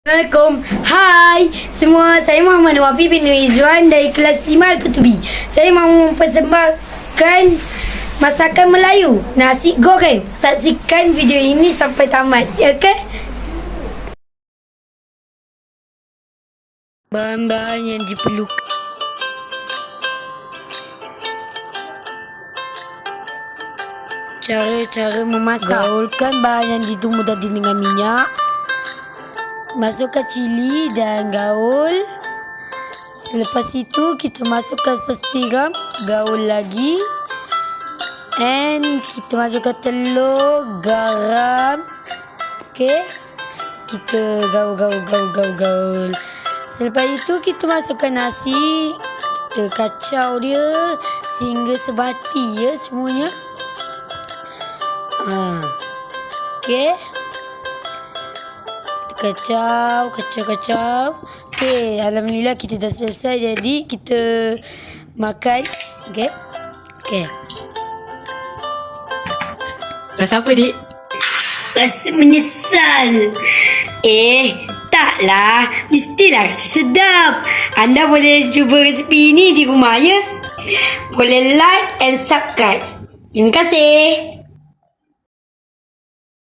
Assalamualaikum. Hai semua, saya Muhammad Wafi bin Izwan dari kelas 5 Al-Kutubi. Saya mahu mempersembahkan masakan Melayu, nasi goreng. Saksikan video ini sampai tamat, ya ke? Bahan-bahan yang diperlukan: cara memasak. Gaulkan bahan yang ditumbuk tadi dengan minyak. Masukkan cili dan gaul. Selepas itu kita masukkan sos tiram, gaul lagi. And kita masukkan telur, garam. Okey. Kita gaul. Selepas itu kita masukkan nasi. Kita kacau dia sehingga sebati ya semuanya. Okey. Kacau. Okey, alhamdulillah kita dah selesai. Jadi kita makan. Okey. Rasa apa, Dik? Rasa menyesal. Taklah. Mestilah rasa sedap. Anda boleh cuba resepi ini di rumah ya. Boleh like and subscribe. Terima kasih.